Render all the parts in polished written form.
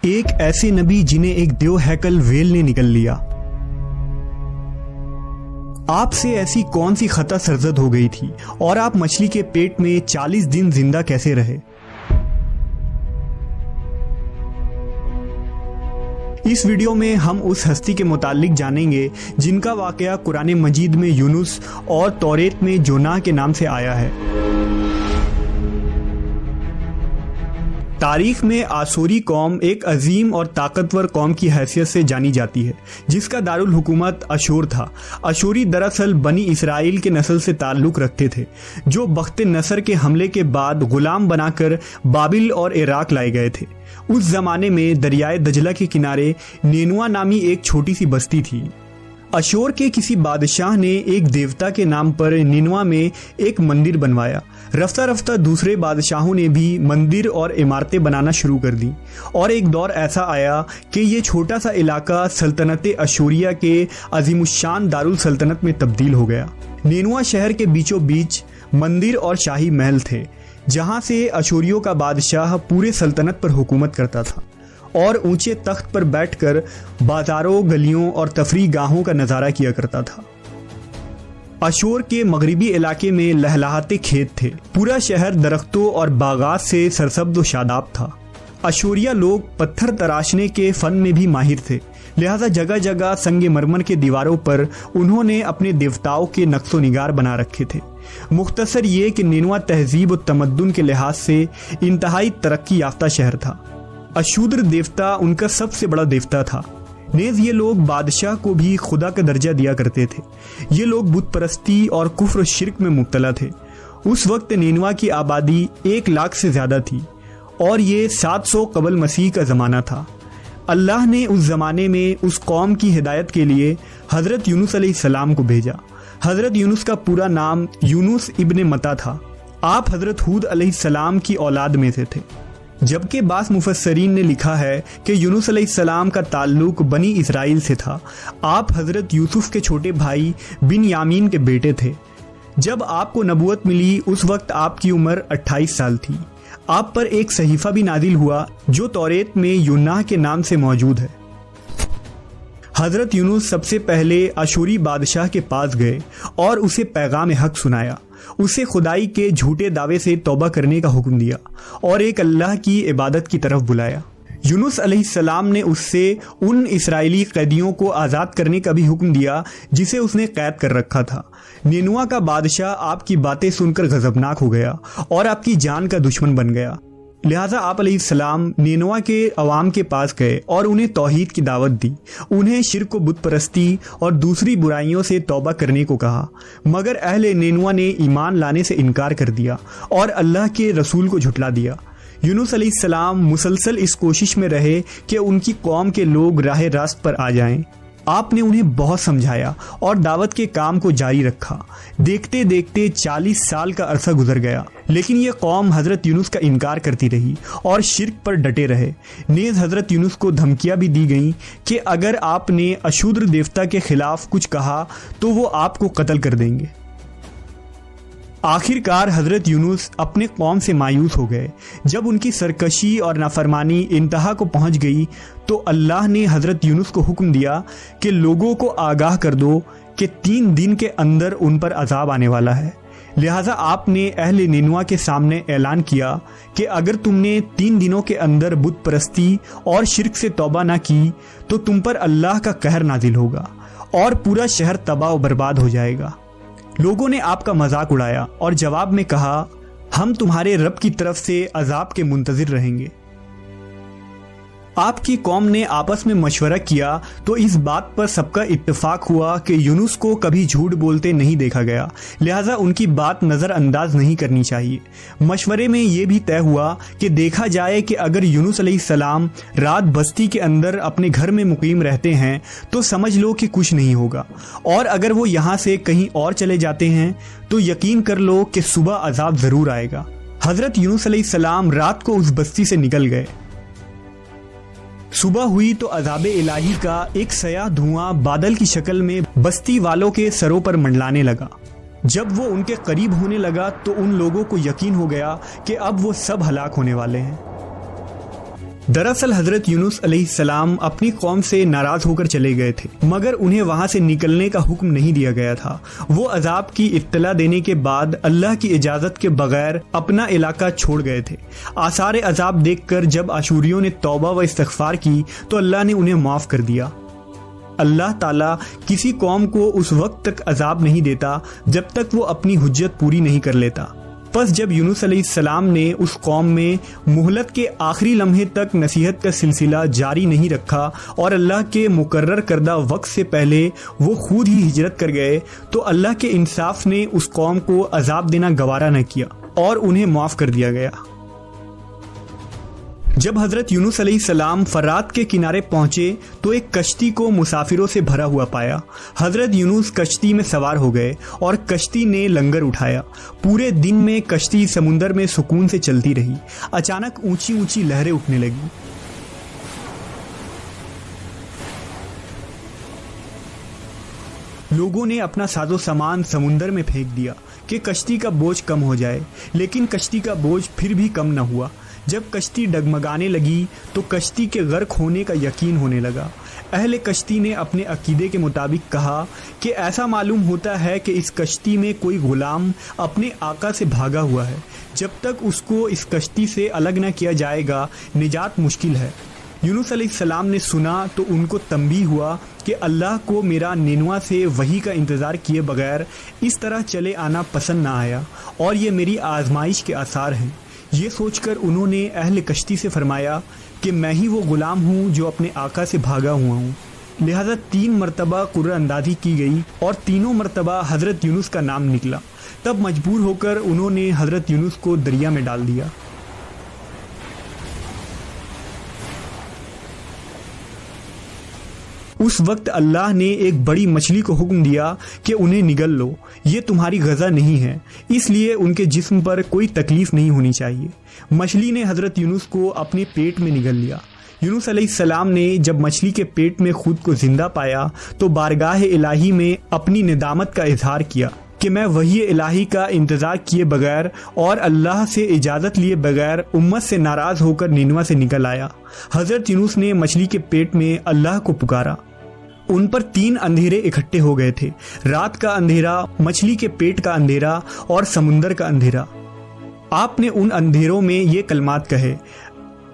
ایک ایسے نبی جنہیں ایک دیو ہیکل ویل نے نکل لیا۔ آپ سے ایسی کون سی خطا سرزد ہو گئی تھی اور آپ مچھلی کے پیٹ میں 40 دن زندہ کیسے رہے؟ اس ویڈیو میں ہم اس ہستی کے متعلق جانیں گے جن کا واقعہ قرآن مجید میں یونس اور توریت میں جوناہ کے نام سے آیا ہے۔ تاریخ میں آشوری قوم ایک عظیم اور طاقتور قوم کی حیثیت سے جانی جاتی ہے جس کا دارالحکومت اشور تھا۔ اشوری دراصل بنی اسرائیل کے نسل سے تعلق رکھتے تھے جو بخت نصر کے حملے کے بعد غلام بنا کر بابل اور عراق لائے گئے تھے۔ اس زمانے میں دریائے دجلہ کے کنارے نینوا نامی ایک چھوٹی سی بستی تھی۔ اشور کے کسی بادشاہ نے ایک دیوتا کے نام پر نینوا میں ایک مندر بنوایا۔ رفتہ رفتہ دوسرے بادشاہوں نے بھی مندر اور عمارتیں بنانا شروع کر دیں اور ایک دور ایسا آیا کہ یہ چھوٹا سا علاقہ سلطنت اشوریہ کے عظیم الشان دارالسلطنت میں تبدیل ہو گیا۔ نینوا شہر کے بیچوں بیچ مندر اور شاہی محل تھے جہاں سے اشوریوں کا بادشاہ پورے سلطنت پر حکومت کرتا تھا اور اونچے تخت پر بیٹھ کر بازاروں، گلیوں اور تفریح گاہوں کا نظارہ کیا کرتا تھا۔ اشور کے مغربی علاقے میں لہلہاتے کھیت تھے۔ پورا شہر درختوں اور باغات سے سرسبز و شاداب تھا۔ اشوریہ لوگ پتھر تراشنے کے فن میں بھی ماہر تھے، لہذا جگہ جگہ سنگ مرمر کے دیواروں پر انہوں نے اپنے دیوتاؤں کے نقش و نگار بنا رکھے تھے۔ مختصر یہ کہ نینوا تہذیب و تمدن کے لحاظ سے انتہائی ترقی یافتہ شہر تھا۔ اشودر دیوتا ان کا سب سے بڑا دیوتا تھا۔ نیز یہ لوگ بادشاہ کو بھی خدا کا درجہ دیا کرتے تھے۔ یہ لوگ بت پرستی اور کفر و شرک میں مبتلا تھے۔ اس وقت نینوا کی آبادی 1 لاکھ سے زیادہ تھی اور یہ 700 قبل مسیح کا زمانہ تھا۔ اللہ نے اس زمانے میں اس قوم کی ہدایت کے لیے حضرت یونس علیہ السلام کو بھیجا۔ حضرت یونس کا پورا نام یونس ابن متا تھا۔ آپ حضرت ہود علیہ السلام کی اولاد میں سے تھے، جبکہ بعض مفسرین نے لکھا ہے کہ یونس علیہ السلام کا تعلق بنی اسرائیل سے تھا۔ آپ حضرت یوسف کے چھوٹے بھائی بن یامین کے بیٹے تھے۔ جب آپ کو نبوت ملی اس وقت آپ کی عمر 28 سال تھی۔ آپ پر ایک صحیفہ بھی نازل ہوا جو توریت میں یوناہ کے نام سے موجود ہے۔ حضرت یونس سب سے پہلے اشوری بادشاہ کے پاس گئے اور اسے پیغام حق سنایا۔ اسے خدائی کے جھوٹے دعوے سے توبہ کرنے کا حکم دیا اور ایک اللہ کی عبادت کی طرف بلایا۔ یونس علیہ السلام نے اس سے ان اسرائیلی قیدیوں کو آزاد کرنے کا بھی حکم دیا جسے اس نے قید کر رکھا تھا۔ نینوا کا بادشاہ آپ کی باتیں سن کر غضبناک ہو گیا اور آپ کی جان کا دشمن بن گیا، لہٰذا آپ علیہ السلام نینوا کے عوام کے پاس گئے اور انہیں توحید کی دعوت دی۔ انہیں شرک و بت پرستی اور دوسری برائیوں سے توبہ کرنے کو کہا، مگر اہل نینوا نے ایمان لانے سے انکار کر دیا اور اللہ کے رسول کو جھٹلا دیا۔ یونس علیہ السلام مسلسل اس کوشش میں رہے کہ ان کی قوم کے لوگ راہ راست پر آ جائیں۔ آپ نے انہیں بہت سمجھایا اور دعوت کے کام کو جاری رکھا۔ دیکھتے دیکھتے 40 سال کا عرصہ گزر گیا، لیکن یہ قوم حضرت یونس کا انکار کرتی رہی اور شرک پر ڈٹے رہے۔ نیز حضرت یونس کو دھمکیاں بھی دی گئیں کہ اگر آپ نے اشودر دیوتا کے خلاف کچھ کہا تو وہ آپ کو قتل کر دیں گے۔ آخر کار حضرت یونس اپنے قوم سے مایوس ہو گئے۔ جب ان کی سرکشی اور نافرمانی انتہا کو پہنچ گئی تو اللہ نے حضرت یونس کو حکم دیا کہ لوگوں کو آگاہ کر دو کہ 3 دن کے اندر ان پر عذاب آنے والا ہے۔ لہٰذا آپ نے اہل نینوا کے سامنے اعلان کیا کہ اگر تم نے 3 دنوں کے اندر بت پرستی اور شرک سے توبہ نہ کی تو تم پر اللہ کا قہر نازل ہوگا اور پورا شہر تباہ و برباد ہو جائے گا۔ لوگوں نے آپ کا مذاق اڑایا اور جواب میں کہا، ہم تمہارے رب کی طرف سے عذاب کے منتظر رہیں گے۔ آپ کی قوم نے آپس میں مشورہ کیا تو اس بات پر سب کا اتفاق ہوا کہ یونس کو کبھی جھوٹ بولتے نہیں دیکھا گیا، لہٰذا ان کی بات نظر انداز نہیں کرنی چاہیے۔ مشورے میں یہ بھی طے ہوا کہ دیکھا جائے کہ اگر یونس علیہ السلام رات بستی کے اندر اپنے گھر میں مقیم رہتے ہیں تو سمجھ لو کہ کچھ نہیں ہوگا، اور اگر وہ یہاں سے کہیں اور چلے جاتے ہیں تو یقین کر لو کہ صبح عذاب ضرور آئے گا۔ حضرت یونس علیہ السلام رات کو اس بستی سے نکل گئے۔ صبح ہوئی تو عذاب الہی کا ایک سیاہ دھواں بادل کی شکل میں بستی والوں کے سروں پر منڈلانے لگا۔ جب وہ ان کے قریب ہونے لگا تو ان لوگوں کو یقین ہو گیا کہ اب وہ سب ہلاک ہونے والے ہیں۔ दरअसल हजरत यूनुस अलैहिस्सलाम अपनी कौम से नाराज होकर चले गए थे, मगर उन्हें वहां से निकलने का हुक्म नहीं दिया गया था। वो अजाब की इत्तला देने के बाद अल्लाह की इजाजत के बगैर अपना इलाका छोड़ गए थे। आसार अजाब देखकर जब अशूरियों ने तौबा व इस्तिग़फ़ार की तो अल्लाह ने उन्हें माफ कर दिया। अल्लाह ताला किसी कौम को उस वक्त तक अजाब नहीं देता जब तक वो अपनी हुज्जत पूरी नहीं कर लेता। बस जब यूनुस अलैहिस्सलाम ने उस कौम में मुहलत के आखिरी लम्हे तक नसीहत का सिलसिला जारी नहीं रखा और अल्लाह के मुकर्रर करदा वक्त से पहले वो खुद ही हिजरत कर गए, तो अल्लाह के इंसाफ ने उस कौम को अजाब देना गवारा न किया और उन्हें माफ़ कर दिया गया। जब हजरत यूनुस अलैहिस्सलाम फरात के किनारे पहुंचे तो एक कश्ती को मुसाफिरों से भरा हुआ पाया। हजरत यूनुस कश्ती में सवार हो गए और कश्ती ने लंगर उठाया। पूरे दिन में कश्ती समुंदर में सुकून से चलती रही। अचानक ऊंची ऊंची लहरें उठने लगी। लोगों ने अपना साजो सामान समुंदर में फेंक दिया कि कश्ती का बोझ कम हो जाए, लेकिन कश्ती का बोझ फिर भी कम न हुआ। जब कश्ती डगमगाने लगी तो कश्ती के गर्क होने का यकीन होने लगा। अहले कश्ती ने अपने अकीदे के मुताबिक कहा कि ऐसा मालूम होता है कि इस कश्ती में कोई गुलाम अपने आका से भागा हुआ है। जब तक उसको इस कश्ती से अलग न किया जाएगा निजात मुश्किल है। यूनुस अलैहिस्सलाम ने सुना तो उनको तंबीह हुआ कि अल्लाह को मेरा निनवा से वही का इंतज़ार किए बगैर इस तरह चले आना पसंद ना आया और ये मेरी आजमाइश के आसार हैं। ये सोचकर उन्होंने अहले कश्ती से फरमाया कि मैं ही वो गुलाम हूँ जो अपने आका से भागा हुआ हूँ। लिहाजा 3 मरतबा कुर्रा अंदाज़ी की गई और तीनों मरतबा हज़रत यूनुस का नाम निकला। तब मजबूर होकर उन्होंने हज़रत यूनुस को दरिया में डाल दिया। उस वक्त अल्लाह ने एक बड़ी मछली को हुक्म दिया कि उन्हें निगल लो, ये तुम्हारी गज़ा नहीं है, इसलिए उनके जिस्म पर कोई तकलीफ नहीं होनी चाहिए। मछली ने हज़रत यूनुस को अपने पेट में निगल लिया। यूनुस अलैहिस्सलाम ने जब मछली के पेट में खुद को जिंदा पाया तो बारगाह इलाही में अपनी निदामत का इजहार किया कि मैं वही इलाही का इंतज़ार किए बगैर और अल्लाह से इजाज़त लिए बगैर उम्मत से नाराज़ होकर निनवा से निकल आया। हज़रत यूनुस ने मछली के पेट में अल्लाह को पुकारा। उन पर 3 अंधेरे इकट्ठे हो गए थे, रात का अंधेरा, मछली के पेट का अंधेरा और समुंदर का अंधेरा। आपने उन अंधेरों में ये कलमात कहे,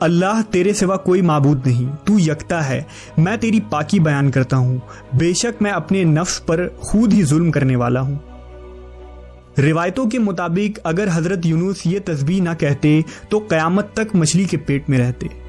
अल्लाह तेरे सिवा कोई माबूद नहीं, तू यकता है, मैं तेरी पाकी बयान करता हूँ, बेशक मैं अपने नफ्स पर खुद ही जुल्म करने वाला हूँ। रिवायतों के मुताबिक अगर हजरत यूनुस ये तस्बीह ना कहते तो क़यामत तक मछली के पेट में रहते।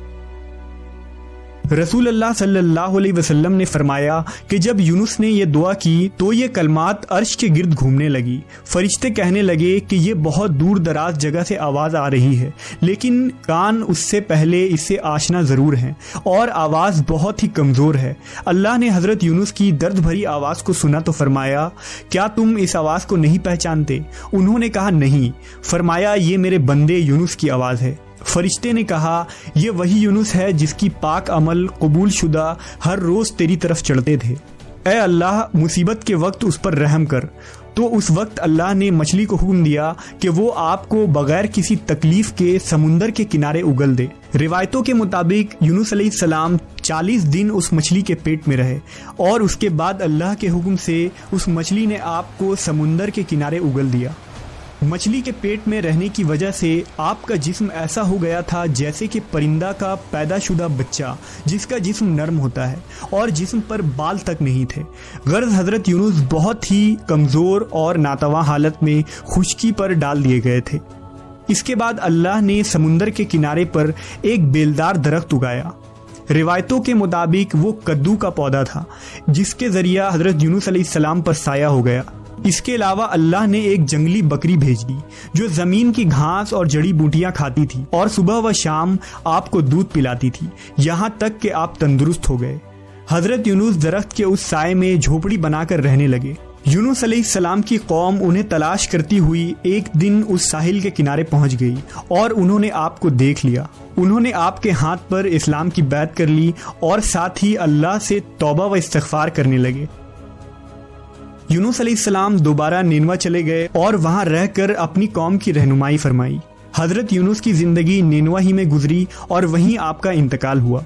रसूल अल्लाह सल्लल्लाहु अलैहि वसल्लम ने फरमाया कि जब यूनुस ने ये दुआ की तो ये कलमात अर्श के गिर्द घूमने लगी। फरिश्ते कहने लगे कि ये बहुत दूर दराज जगह से आवाज़ आ रही है, लेकिन कान उससे पहले इससे आशना ज़रूर हैं और आवाज़ बहुत ही कमज़ोर है। अल्लाह ने हज़रत यूनुस की दर्द भरी आवाज़ को सुना तो फरमाया, क्या तुम इस आवाज़ को नहीं पहचानते? उन्होंने कहा नहीं। फरमाया, ये मेरे बंदे यूनुस की आवाज़ है। फरिश्ते ने कहा, ये वही यूनुस है जिसकी पाक अमल कबूल शुदा हर रोज़ तेरी तरफ चढ़ते थे। ए अल्लाह, मुसीबत के वक्त उस पर रहम कर। तो उस वक्त अल्लाह ने मछली को हुक्म दिया कि वो आपको बगैर किसी तकलीफ के समुंदर के किनारे उगल दे। रिवायतों के मुताबिक यूनुस अलैहिस्सलाम 40 दिन उस मछली के पेट में रहे और उसके बाद अल्लाह के हुक्म से उस मछली ने आपको समुंदर के किनारे उगल दिया। मछली के पेट में रहने की वजह से आपका जिस्म ऐसा हो गया था जैसे कि परिंदा का पैदाशुदा बच्चा जिसका जिस्म नरम होता है और जिस्म पर बाल तक नहीं थे। गर्ज हज़रत यूनुस बहुत ही कमज़ोर और नातवा हालत में खुश्की पर डाल दिए गए थे। इसके बाद अल्लाह ने समुंदर के किनारे पर एक बेलदार दरख्त उगाया। रिवायतों के मुताबिक वो कद्दू का पौधा था जिसके ज़रिया हज़रत यूनुस अलैहिस्सलाम पर साया हो गया। इसके अलावा अल्लाह ने एक जंगली बकरी भेज दी जो ज़मीन की घास और जड़ी बूटियां खाती थी और सुबह व शाम आपको दूध पिलाती थी, यहाँ तक कि आप तंदुरुस्त हो गए। हज़रत यूनुस दरख्त के उस साए में झोपड़ी बनाकर रहने लगे। यूनुस अलैहिस्सलाम की कौम उन्हें तलाश करती हुई एक दिन उस साहिल के किनारे पहुंच गई और उन्होंने आपको देख लिया। उन्होंने आपके हाथ पर इस्लाम की बैत कर ली और साथ ही अल्लाह से तौबा व इस्तिग़फ़ार करने लगे। यूनुस अलैहिस्सलाम दोबारा निनवा चले गए और वहां रहकर अपनी कौम की रहनुमाई फरमाई। حضرت یونس کی زندگی نینوا ہی میں گزری اور وہیں آپ کا انتقال ہوا۔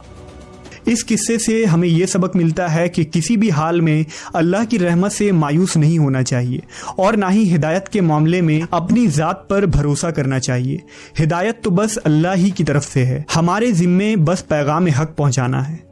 اس قصے سے ہمیں یہ سبق ملتا ہے کہ کسی بھی حال میں اللہ کی رحمت سے مایوس نہیں ہونا چاہیے اور نہ ہی ہدایت کے معاملے میں اپنی ذات پر بھروسہ کرنا چاہیے۔ ہدایت تو بس اللہ ہی کی طرف سے ہے، ہمارے ذمے بس پیغام حق پہنچانا ہے۔